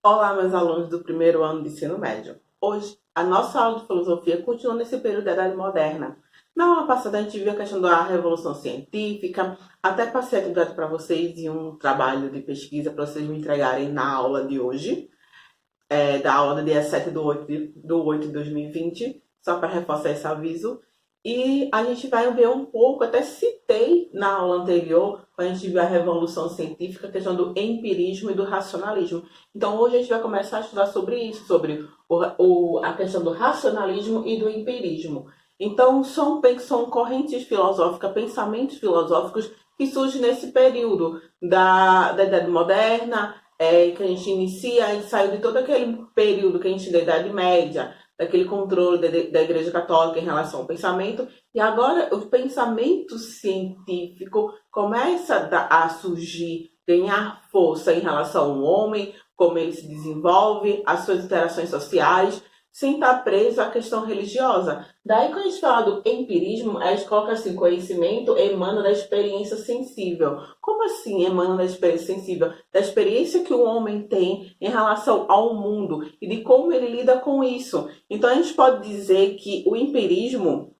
Olá, meus alunos do primeiro ano de ensino médio. Hoje, a nossa aula de filosofia continua nesse período da Idade Moderna. Na aula passada, a gente viu a questão da Revolução Científica, até passei a atividade para vocês e um trabalho de pesquisa para vocês me entregarem na aula de hoje, da aula do dia 7 do 8 de 2020, só para reforçar esse aviso. E a gente vai ver um pouco, até citei na aula anterior, quando a gente viu a Revolução Científica, a questão do empirismo e do racionalismo. Então, hoje a gente vai começar a estudar sobre isso, sobre a questão do racionalismo e do empirismo. Então, são correntes filosóficas, pensamentos filosóficos que surgem nesse período da Idade Moderna, que a gente inicia, a gente saiu de todo aquele período que a gente da Idade Média, daquele controle da Igreja Católica em relação ao pensamento, e agora o pensamento científico começa a surgir, ganhar força em relação ao homem, como ele se desenvolve, as suas interações sociais, sem estar preso à questão religiosa. Daí, quando a gente fala do empirismo, a gente coloca assim, conhecimento emana da experiência sensível. Como assim emana da experiência sensível? Da experiência que o homem tem em relação ao mundo e de como ele lida com isso. Então, a gente pode dizer que o empirismo,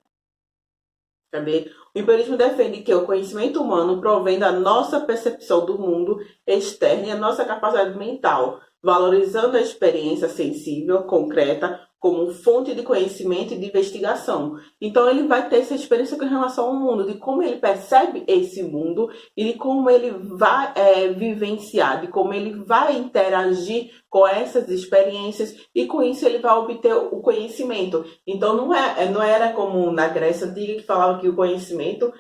O empirismo defende que o conhecimento humano provém da nossa percepção do mundo externo e a nossa capacidade mental, valorizando a experiência sensível, concreta, como fonte de conhecimento e de investigação. Então, ele vai ter essa experiência com relação ao mundo, de como ele percebe esse mundo e de como ele vai vivenciar, de como ele vai interagir com essas experiências e com isso ele vai obter o conhecimento. Então, não era como na Grécia Antiga que falava que o conhecimento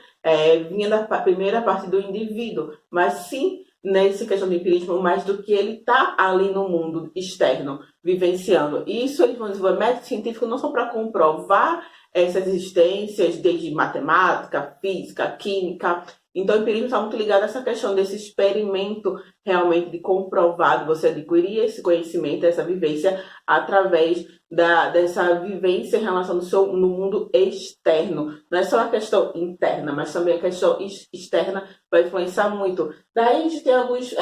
vinha da primeira parte do indivíduo, mas sim nessa questão do empirismo, mais do que ele está ali no mundo externo, vivenciando. E isso eles vão desenvolver método científico não só para comprovar essas existências, desde matemática, física, química. Então, o empirismo está muito ligado a essa questão desse experimento realmente de comprovar, de você adquirir esse conhecimento, essa vivência, através dessa vivência em relação no mundo externo. Não é só a questão interna, mas também a questão externa vai influenciar muito. Daí a gente tem alguns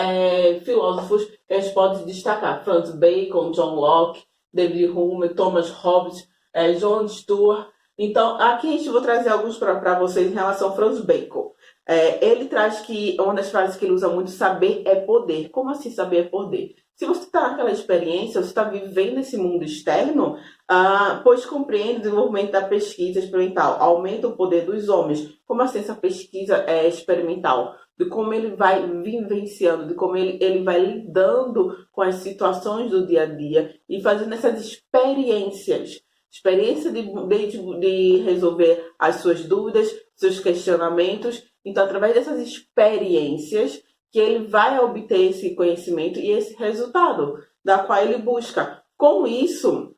filósofos que a gente pode destacar. Francis Bacon, John Locke, David Hume, Thomas Hobbes, John Stuart. Então, aqui a gente vou trazer alguns para vocês em relação a Francis Bacon. Ele traz que uma das frases que ele usa muito, saber é poder. Como assim saber é poder? Se você está naquela experiência, você está vivendo esse mundo externo, pois compreende o desenvolvimento da pesquisa experimental, aumenta o poder dos homens. Como assim essa pesquisa experimental? De como ele vai vivenciando, de como ele vai lidando com as situações do dia a dia e fazendo essas experiências. Experiência de resolver as suas dúvidas, seus questionamentos. Então, através dessas experiências, que ele vai obter esse conhecimento e esse resultado, da qual ele busca. Com isso,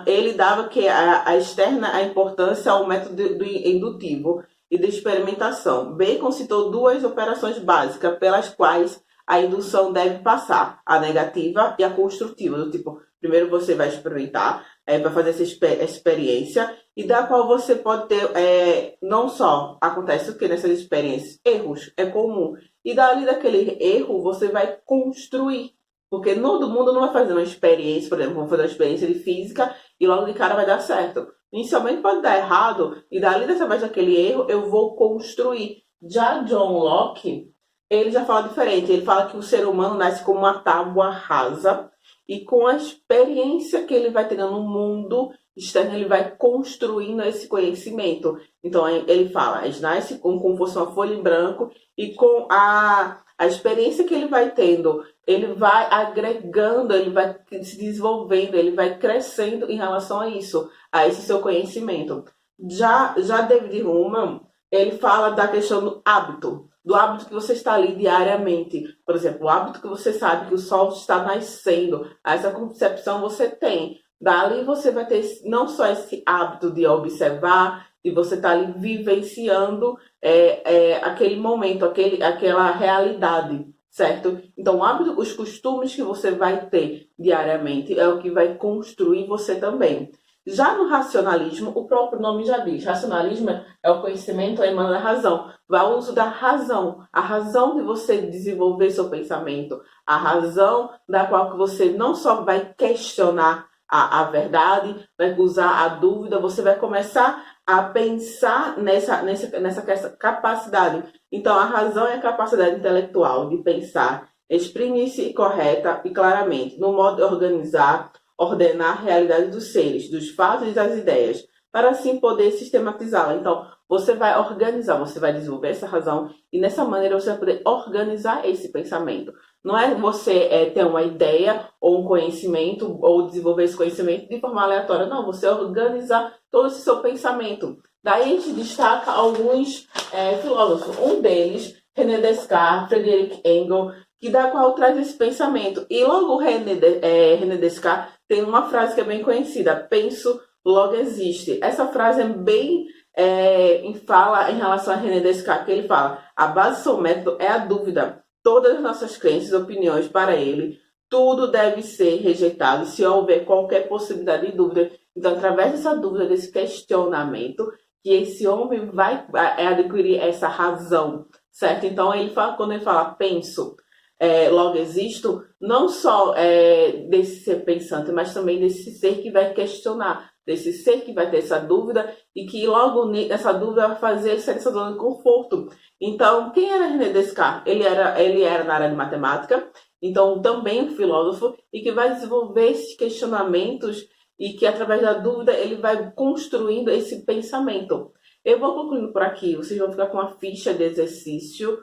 ele dava que a importância ao método do indutivo e de experimentação. Bacon citou duas operações básicas pelas quais a indução deve passar, a negativa e a construtiva. Do tipo, primeiro você vai experimentar, vai fazer essa experiência, e da qual você pode ter, não só acontece o que nessas experiências, erros, é comum. E dali daquele erro você vai construir. Porque todo mundo não vai fazer uma experiência, por exemplo, vamos fazer uma experiência de física e logo de cara vai dar certo. Inicialmente pode dar errado, e dali através daquele erro eu vou construir. Já John Locke, ele já fala diferente. Ele fala que o ser humano nasce como uma tábua rasa e com a experiência que ele vai tendo no mundo externo, ele vai construindo esse conhecimento. Então, ele fala, ele nasce como fosse uma folha em branco e com a experiência que ele vai tendo, ele vai agregando, ele vai se desenvolvendo, ele vai crescendo em relação a isso, a esse seu conhecimento. Já David Hume, ele fala da questão do hábito que você está ali diariamente. Por exemplo, o hábito que você sabe que o sol está nascendo. Essa concepção você tem. Dali você vai ter não só esse hábito de observar, de você estar ali vivenciando aquele momento, aquela realidade, certo? Então, o hábito, os costumes que você vai ter diariamente é o que vai construir você também. Já no racionalismo, o próprio nome já diz, racionalismo é o conhecimento emana da razão, vai ao uso da razão, a razão de você desenvolver seu pensamento, a razão da qual que você não só vai questionar a verdade, vai usar a dúvida, você vai começar a pensar nessa capacidade. Então, a razão é a capacidade intelectual de pensar, exprimir-se correta e claramente, no modo de organizar, ordenar a realidade dos seres, dos fatos e das ideias, para assim poder sistematizá-la. Então, você vai organizar, você vai desenvolver essa razão e nessa maneira você vai poder organizar esse pensamento. Não é você ter uma ideia ou um conhecimento ou desenvolver esse conhecimento de forma aleatória. Não, você organizar todo esse seu pensamento. Daí a gente destaca alguns filósofos. Um deles, René Descartes, Friedrich Engels, da qual traz esse pensamento. E logo René Descartes tem uma frase que é bem conhecida: penso, logo existe. Essa frase é bem fala em relação a René Descartes, que ele fala: a base do seu método é a dúvida. Todas as nossas crenças e opiniões para ele, tudo deve ser rejeitado se houver qualquer possibilidade de dúvida. Então, através dessa dúvida, desse questionamento, que esse homem vai adquirir essa razão, certo? Então, ele fala, quando ele fala penso, logo existo, não só desse ser pensante, mas também desse ser que vai questionar, desse ser que vai ter essa dúvida e que logo nessa dúvida vai fazer sair dessa zona de conforto. Então, quem era René Descartes? Ele era na área de matemática, então também um filósofo, e que vai desenvolver esses questionamentos e que através da dúvida ele vai construindo esse pensamento. Eu vou concluindo por aqui, vocês vão ficar com uma ficha de exercício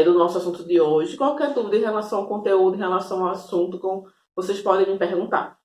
do nosso assunto de hoje. Qualquer dúvida em relação ao conteúdo, em relação ao assunto, vocês podem me perguntar.